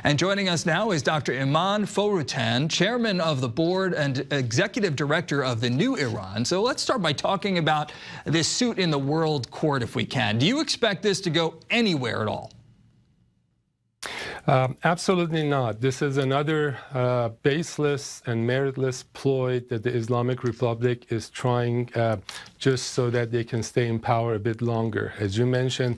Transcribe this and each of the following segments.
And joining us now is Dr. Iman Foroughan, chairman of the board and executive director of the New Iran. So let's start by talking about this suit in the World Court, if we can. Do you expect this to go anywhere at all? Absolutely not. This is another baseless and meritless ploy that the Islamic Republic is trying just so that they can stay in power a bit longer. As you mentioned,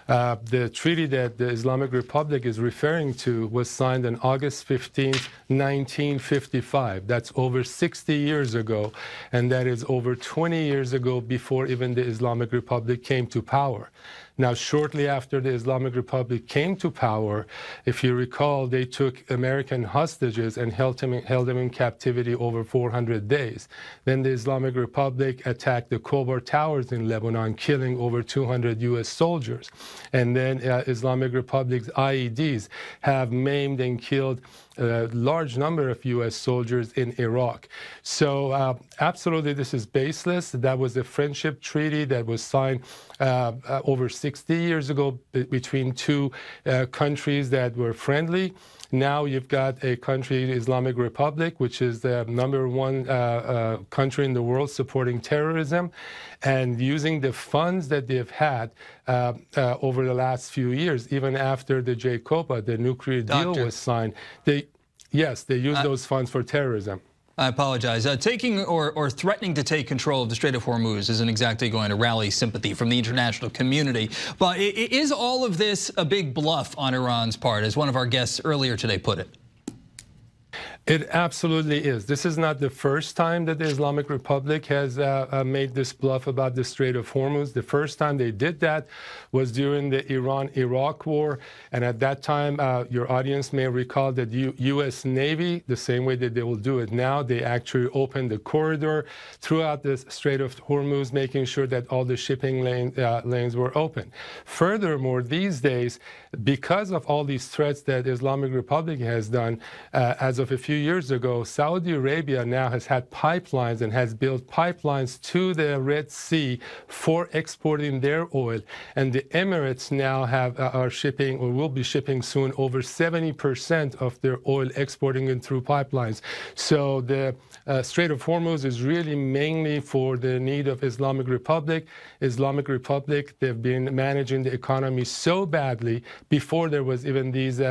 the treaty that the Islamic Republic is referring to was signed on August 15, 1955. That's over 60 years ago, and that is over 20 years ago before even the Islamic Republic came to power. Now, shortly after the Islamic Republic came to power, if you recall, they took American hostages and held them in captivity over 400 days. Then the Islamic Republic attacked the Kobar Towers in Lebanon, killing over 200 U.S. soldiers. And then Islamic Republic's IEDs have maimed and killed a large number of U.S. soldiers in Iraq. So absolutely, this is baseless. That was a friendship treaty that was signed over 60 years ago between two countries that were friendly. Now you've got a country, the Islamic Republic, which is the #1 country in the world supporting terrorism, and using the funds that they've had over the last few years, even after the JCPOA, the nuclear deal was signed. They use those funds for terrorism. I apologize. Taking or threatening to take control of the Strait of Hormuz isn't exactly going to rally sympathy from the international community. But is all of this a big bluff on Iran's part, as one of our guests earlier today put it? It absolutely is. This is not the first time that the Islamic Republic has made this bluff about the Strait of Hormuz. The first time they did that was during the Iran-Iraq war. And at that time, your audience may recall that U.S. Navy, the same way that they will do it now, they actually opened the corridor throughout the Strait of Hormuz, making sure that all the shipping lanes were open. Furthermore, these days, because of all these threats that the Islamic Republic has done, as of a few years ago, Saudi Arabia now has had pipelines and has built pipelines to the Red Sea for exporting their oil. And the Emirates now are shipping, or will be shipping soon, over 70% of their oil exporting it through pipelines. So the Strait of Hormuz is really mainly for the need of Islamic Republic. Islamic Republic, they've been managing the economy so badly before there was even these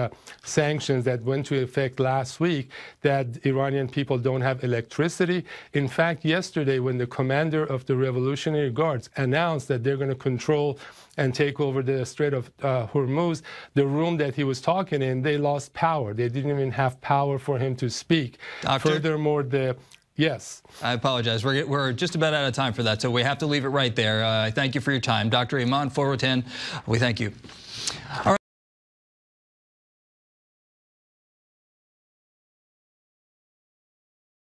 sanctions that went into effect last week, that Iranian people don't have electricity. In fact, yesterday, when the commander of the Revolutionary Guards announced that they're going to control and take over the Strait of Hormuz, the room that he was talking in, they lost power. They didn't even have power for him to speak. Doctor? Furthermore, Yes. I apologize. We're just about out of time for that, so we have to leave it right there. I thank you for your time. Dr. Iman Foroughan, we thank you. All right.